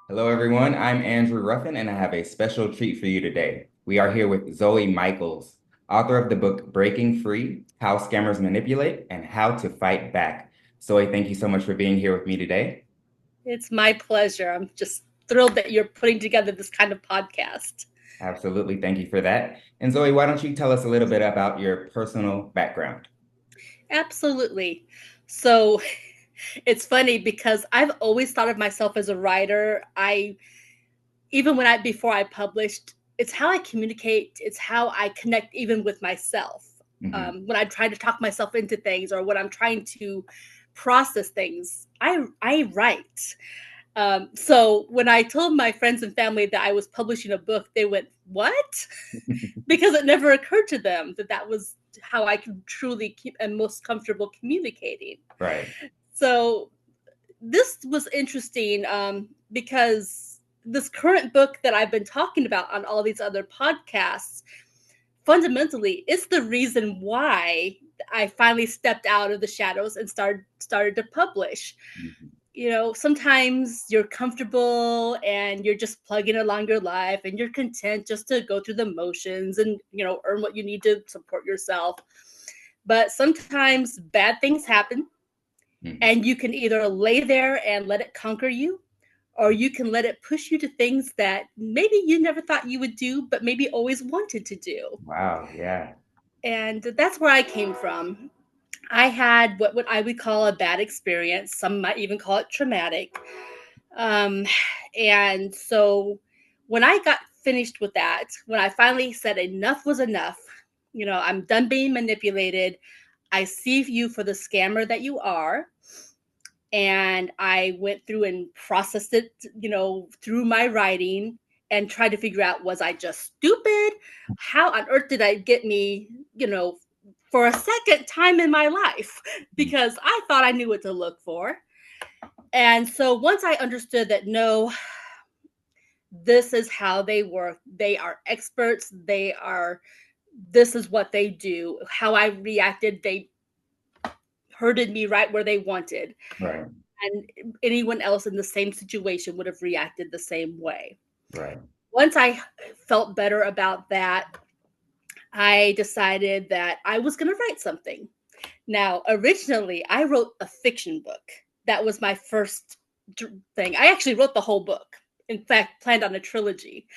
Hello, everyone. I'm Andrew Ruffin, and I have a special treat for you today. We are here with Zoey Michaels, author of the book Breaking Free: How Scammers Manipulate and How to Fight Back. Zoey, thank you so much for being here with me today. It's my pleasure. I'm just thrilled that you're putting together this kind of podcast. Absolutely. Thank you for that. And Zoey, why don't you tell us a little bit about your personal background? Absolutely. So it's funny because I've always thought of myself as a writer. Even before I published, it's how I communicate, it's how I connect even with myself. Mhm. When I try to talk myself into things or when I'm trying to process things, I write. So when I told my friends and family that I was publishing a book, they went, "What?" Because it never occurred to them that that was how I could truly keep and most comfortable communicating. Right. So this was interesting because this current book that I've been talking about on all these other podcasts fundamentally is the reason why I finally stepped out of the shadows and started to publish. Mhm. Sometimes you're comfortable and you're just plugging along your life and you're content just to go through the motions and, earn what you need to support yourself. But sometimes bad things happen, Mhm. and you can either lay there and let it conquer you, or you can let it push you to things that maybe you never thought you would do, but maybe always wanted to do. Wow. Yeah. And that's where I came from. I had what I would call a bad experience. Some might even call it traumatic. Um, and so when I got finished with that, when I finally said enough was enough, I'm done being manipulated. I see you for the scammer that you are. And I went through and processed it, through my writing and tried to figure out, was I just stupid? How on earth did I get me, for a second time in my life? Because I thought I knew what to look for. And so once I understood that no, this is how they work, they are experts, this is what they do, how I reacted, they hurted me right where they wanted. Right. And anyone else in the same situation would have reacted the same way. Right. Once I felt better about that, I decided that I was going to write something. Now, originally, I wrote a fiction book. That was my first thing. I actually wrote the whole book. In fact, planned on a trilogy.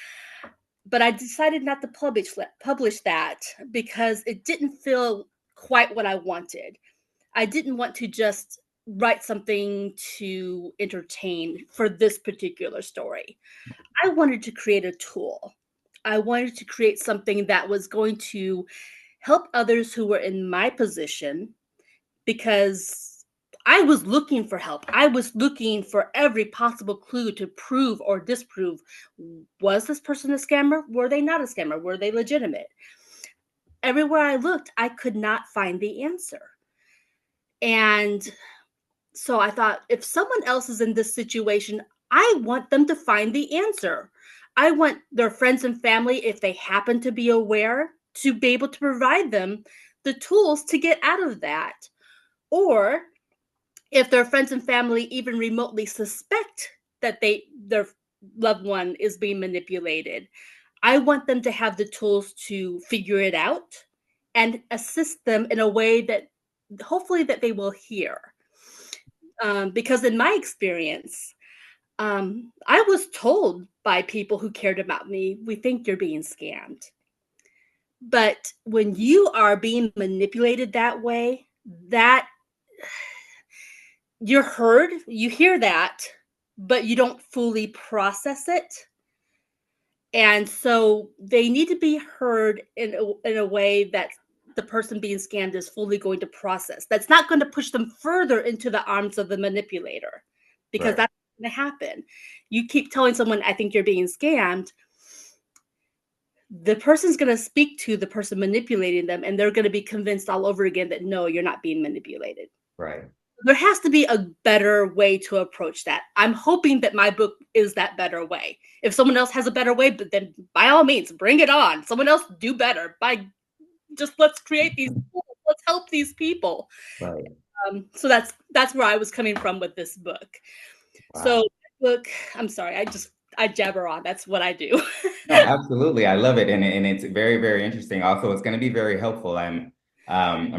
But I decided not to publish that because it didn't feel quite what I wanted. I didn't want to just write something to entertain for this particular story. I wanted to create a tool. I wanted to create something that was going to help others who were in my position, because I was looking for help. I was looking for every possible clue to prove or disprove, was this person a scammer? Were they not a scammer? Were they legitimate? Everywhere I looked, I could not find the answer. And so I thought, if someone else is in this situation, I want them to find the answer. I want their friends and family, if they happen to be aware, to be able to provide them the tools to get out of that. Or if their friends and family even remotely suspect that their loved one is being manipulated, I want them to have the tools to figure it out and assist them in a way that hopefully that they will hear. Because in my experience, I was told by people who cared about me, we think you're being scammed. But when you are being manipulated that way, that you're heard, you hear that, but you don't fully process it. And so they need to be heard in a way that the person being scammed is fully going to process. That's not going to push them further into the arms of the manipulator, because Right. that's going to happen. You keep telling someone, I think you're being scammed, the person's going to speak to the person manipulating them, and they're going to be convinced all over again that no, you're not being manipulated. Right. There has to be a better way to approach that. I'm hoping that my book is that better way. If someone else has a better way, but then by all means, bring it on. Someone else do better. By just let's create these tools. Let's help these people. Right. So that's where I was coming from with this book. So Wow. book, I'm sorry, I jabber on. That's what I do. No, absolutely. I love it. And it's very, very interesting. Also, it's going to be very helpful. I'm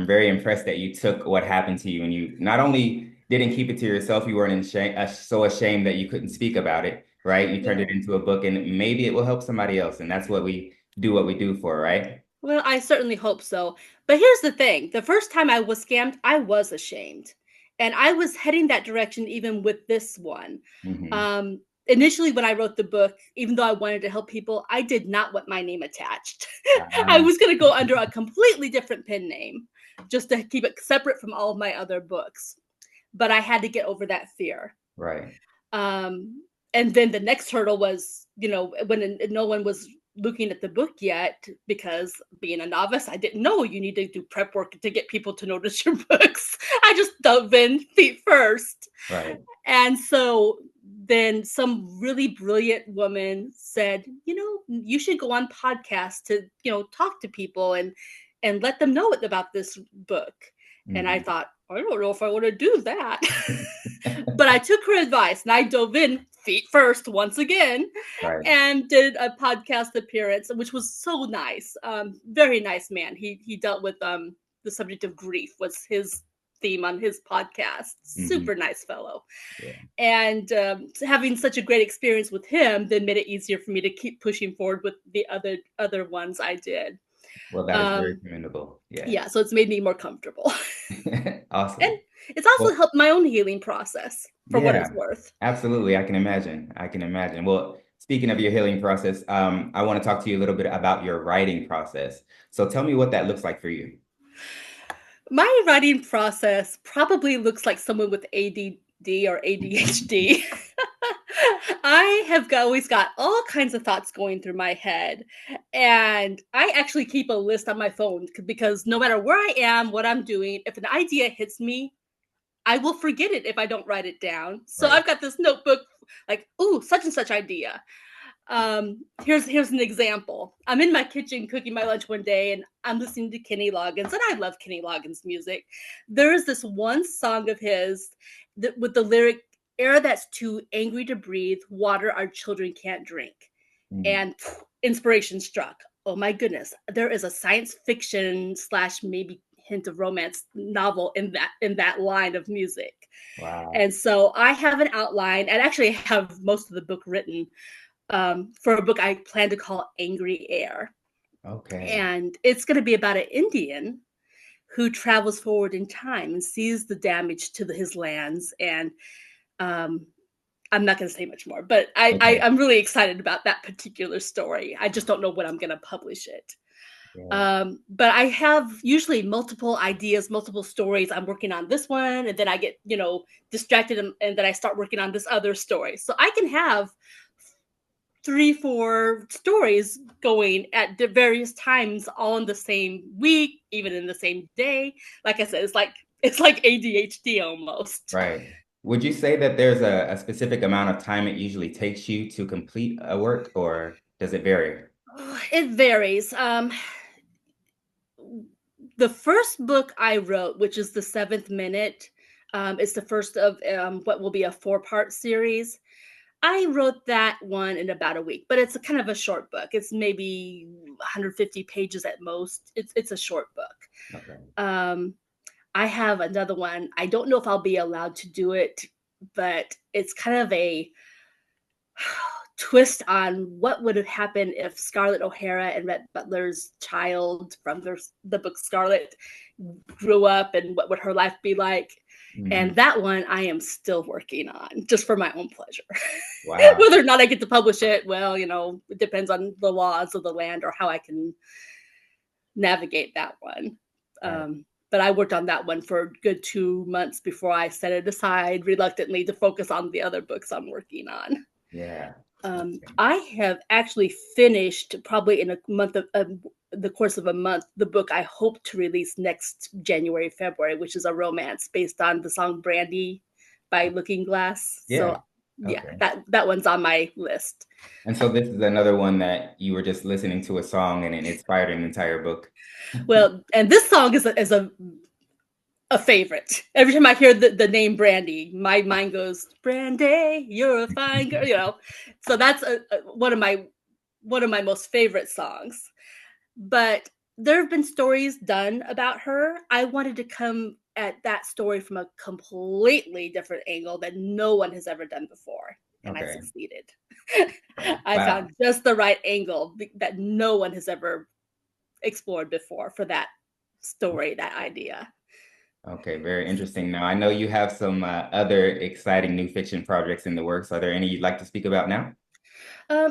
very impressed that you took what happened to you and you not only didn't keep it to yourself, you weren't so ashamed that you couldn't speak about it, right? You turned Yeah. it into a book and maybe it will help somebody else. And that's what we do for, right? Well, I certainly hope so. But here's the thing. The first time I was scammed, I was ashamed. And I was heading that direction even with this one. Hmm. Initially, when I wrote the book, even though I wanted to help people, I did not want my name attached. I Uh, was going to go under a completely different pen name just to keep it separate from all of my other books. But I had to get over that fear. right. Um, and then the next hurdle was, when no one was looking at the book yet, because being a novice, I didn't know you need to do prep work to get people to notice your books. I just dove in feet first. Right. And so then some really brilliant woman said, you should go on podcasts to, talk to people and let them know about this book. And I Hmm. thought, I don't know if I want to do that. But I took her advice and I dove in feet first once again Right. and did a podcast appearance, which was so nice. Very nice man. He dealt with the subject of grief was his theme on his podcast. Hmm. Super nice fellow. Yeah. And having such a great experience with him then made it easier for me to keep pushing forward with the other ones I did. Well, that is very Um, commendable. Yeah. yeah, so it's made me more comfortable. And Awesome. it's also Well, helped my own healing process for what it's yeah, worth. absolutely. I can imagine. I can imagine. Well, speaking of your healing process, I want to talk to you a little bit about your writing process. So tell me what that looks like for you. My writing process probably looks like someone with ADD or ADHD. I have always got all kinds of thoughts going through my head. And I actually keep a list on my phone because no matter where I am, what I'm doing, if an idea hits me, I will forget it if I don't write it down. So Right. I've got this notebook like, ooh, such and such idea. Here's an example. I'm in my kitchen cooking my lunch one day and I'm listening to Kenny Loggins, and I love Kenny Loggins music. There is this one song of his that with the lyric, air that's too angry to breathe, water our children can't drink. Mhm. And inspiration struck. Oh my goodness, there is a science fiction slash maybe hint of romance novel in that line of music. Wow. And so I have an outline and actually have most of the book written for a book I plan to call Angry Air. Okay. And it's going to be about an Indian who travels forward in time and sees the damage to his lands. And um, I'm not going to say much more, but Okay. I'm really excited about that particular story. I just don't know when I'm going to publish it. Yeah. But I have usually multiple ideas, multiple stories. I'm working on this one, and then I get, distracted, and then I start working on this other story. So I can have 3 4 stories going at various times all in the same week, even in the same day. Like I said, it's like ADHD almost. Right. Would you say that there's a specific amount of time it usually takes you to complete a work, or does it vary? It varies. The first book I wrote, which is The Seventh Minute, is the first of what will be a 4-part series. I wrote that one in about a week, but it's a kind of a short book. It's maybe 150 pages at most. It's a short book. Okay. Um, I have another one. I don't know if I'll be allowed to do it, but it's kind of a twist on what would have happened if Scarlett O'Hara and Rhett Butler's child from the book Scarlet grew up and what would her life be like. Hmm. And that one I am still working on just for my own pleasure. Wow. Whether or not I get to publish it, well, it depends on the laws of the land or how I can navigate that one. Right. But I worked on that one for a good 2 months before I set it aside reluctantly to focus on the other books I'm working on. Yeah. I have actually finished probably in a month of the course of a month the book I hope to release next January, February, which is a romance based on the song Brandy by Looking Glass. So Yeah. yeah, Okay. that one's on my list. And so this is another one that you were just listening to a song and it inspired an entire book. Well, and this song is a a favorite. Every time I hear the name Brandy, my mind goes, Brandy, you're a fine girl, you know. So that's one of my most favorite songs. But there have been stories done about her. I wanted to come at that story from a completely different angle that no one has ever done before, and I Okay. succeeded. Okay. I Wow. found just the right angle that no one has ever explored before for that story, that idea. Okay, very interesting. Now, I know you have some other exciting new fiction projects in the works. Are there any you'd like to speak about now?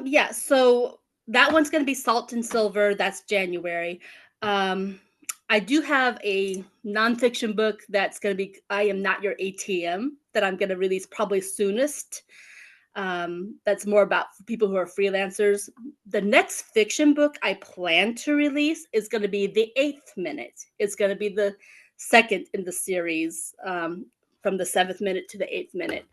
Yeah, so that one's going to be Salt and Silver. That's January. Um, I do have a nonfiction book that's going to be I Am Not Your ATM that I'm going to release probably soonest. That's more about people who are freelancers. The next fiction book I plan to release is going to be The Eighth Minute. It's going to be the second in the series, from the seventh minute to the eighth minute.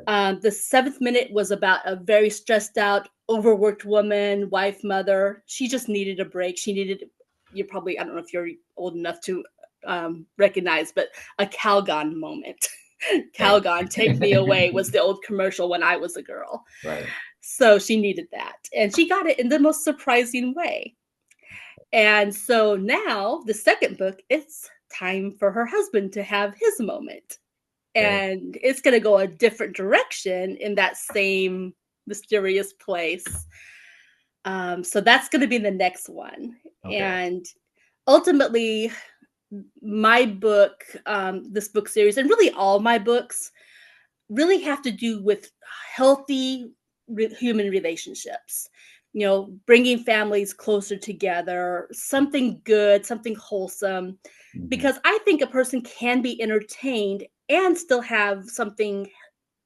The seventh minute was about a very stressed out, overworked woman, wife, mother. She just needed a break. She needed, you probably, I don't know if you're old enough to recognize, but a Calgon moment. Okay. Calgon, take me away was the old commercial when I was a girl. Right. So she needed that. And she got it in the most surprising way. And so now, the second book, it's time for her husband to have his moment, Okay. and it's going to go a different direction in that same mysterious place. So that's going to be the next one. Okay. And ultimately, my book, this book series, and really all my books, really have to do with healthy human relationships. You know, bringing families closer together, something good, something wholesome, Mhm. because I think a person can be entertained and still have something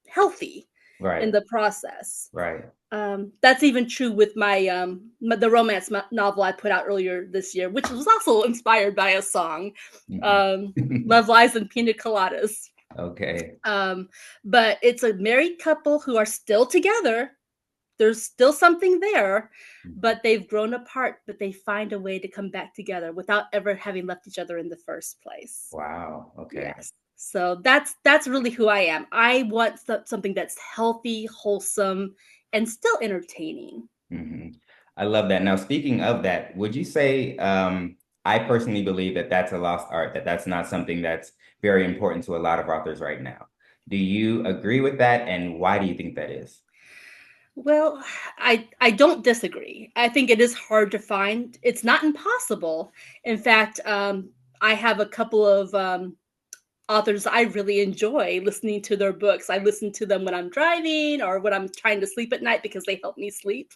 healthy in Right. the process. Right. That's even true with the romance novel I put out earlier this year, which was also inspired by a song, Mhm. um, "Love Lies in Pina Coladas." Okay. Um, but it's a married couple who are still together. There's still something there, Mhm. but they've grown apart. But they find a way to come back together without ever having left each other in the first place. Wow. Okay. Yes. So that's really who I am. I want something that's healthy, wholesome, and still entertaining. Hmm. I love that. Now, speaking of that, would you say, I personally believe that that's a lost art, that that's not something that's very important to a lot of authors right now. Do you agree with that? And why do you think that is? Well, I don't disagree. I think it is hard to find. It's not impossible. In fact, I have a couple of authors I really enjoy listening to their books. I listen to them when I'm driving or when I'm trying to sleep at night because they help me sleep.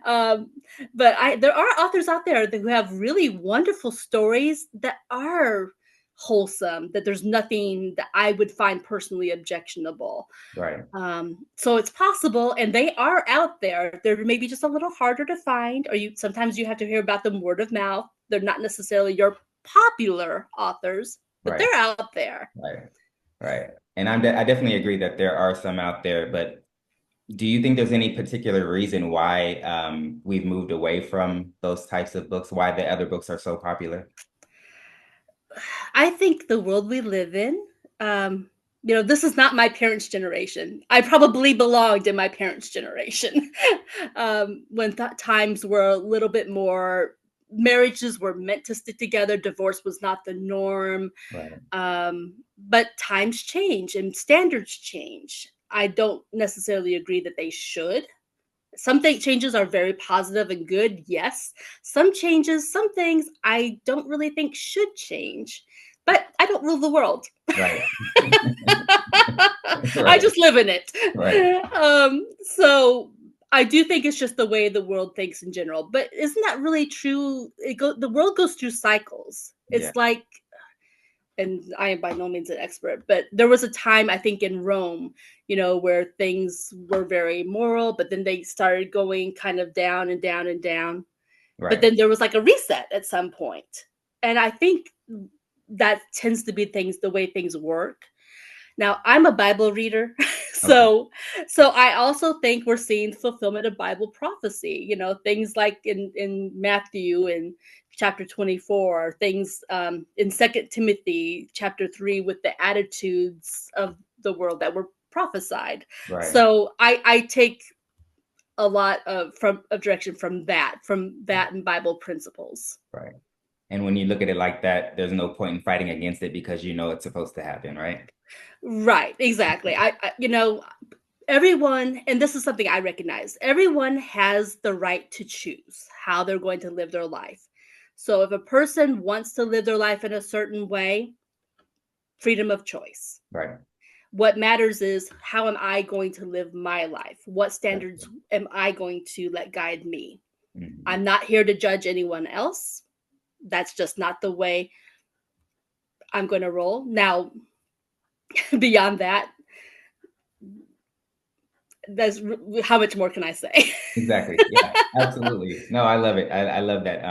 um, but there are authors out there who have really wonderful stories that are wholesome. That there's nothing that I would find personally objectionable. Right. So it's possible, and they are out there. They're maybe just a little harder to find, or you sometimes you have to hear about them word of mouth. They're not necessarily your popular authors, but Right. they're out there. Right. Right. And I definitely agree that there are some out there, but do you think there's any particular reason why we've moved away from those types of books, why the other books are so popular? I think the world we live in, um, this is not my parents' generation. I probably belonged in my parents' generation when times were a little bit more. Marriages were meant to stick together. Divorce was not the norm. Right. But times change and standards change. I don't necessarily agree that they should. Some changes are very positive and good, yes. Some changes, some things I don't really think should change. But I don't rule the world. Right. I Right. just live in it. Right. So I do think it's just the way the world thinks in general. But isn't that really true? The world goes through cycles. Yeah. It's like, and I am by no means an expert, but there was a time I think in Rome, where things were very moral, but then they started going kind of down and down and down. But Right. then there was like a reset at some point. And I think that tends to be the way things work. Now, I'm a Bible reader, Okay. So I also think we're seeing fulfillment of Bible prophecy. Things like in Matthew in chapter 24, things in Second Timothy chapter 3 with the attitudes of the world that were prophesied. Right. So I take a lot of direction from that and Bible principles. Right. And when you look at it like that, there's no point in fighting against it because you know it's supposed to happen, right? Right, exactly. Everyone, and this is something I recognize, everyone has the right to choose how they're going to live their life. So if a person wants to live their life in a certain way, freedom of choice. Right. What matters is how am I going to live my life? What That's standards am I going to let guide me? mhm. I'm not here to judge anyone else. That's just not the way I'm going to roll. Now, beyond that, that's how much more can I say? Exactly. Yeah, absolutely. No, I love it. I love that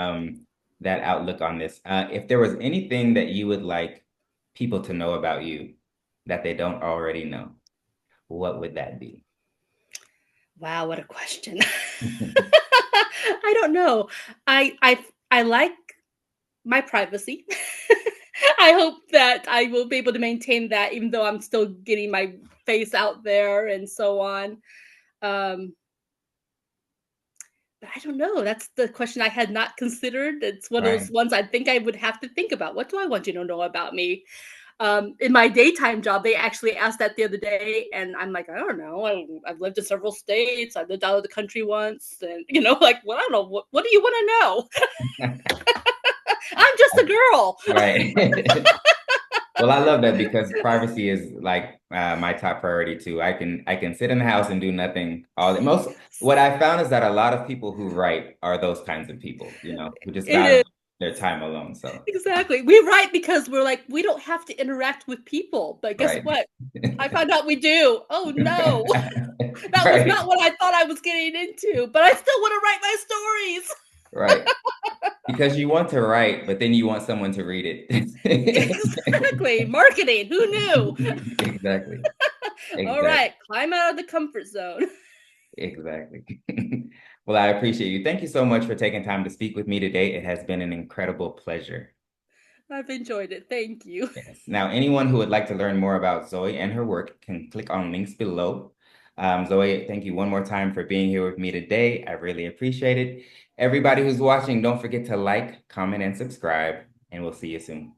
that outlook on this. If there was anything that you would like people to know about you that they don't already know, what would that be? Wow, what a question. I don't know. I like my privacy. I hope that I will be able to maintain that even though I'm still getting my face out there and so on. Um, but I don't know. That's the question I had not considered. It's one of those Right. ones I think I would have to think about. What do I want you to know about me? In my daytime job, they actually asked that the other day, and I'm like, I don't know. I've lived in several states. I lived out of the country once, and like, well, I don't know. What do you want to know? I'm just a girl. Right. Well, I love that because privacy is like my top priority too. I can sit in the house and do nothing. All the most what I found is that a lot of people who write are those kinds of people, who just It value is. their time alone. So, Exactly. We write because we're like, we don't have to interact with people. But guess right. what? I found out we do. Oh no. That was not Right. what I thought I was getting into, but I still want to write my stories. Right. Because you want to write, but then you want someone to read it. Exactly. Marketing. Who knew? Exactly. All Exactly. right. Climb out of the comfort zone. Exactly. Well, I appreciate you. Thank you so much for taking time to speak with me today. It has been an incredible pleasure. I've enjoyed it. Thank you. Yes. Now, anyone who would like to learn more about Zoe and her work can click on links below. Zoe, thank you one more time for being here with me today. I really appreciate it. Everybody who's watching, don't forget to like, comment, and subscribe, and we'll see you soon.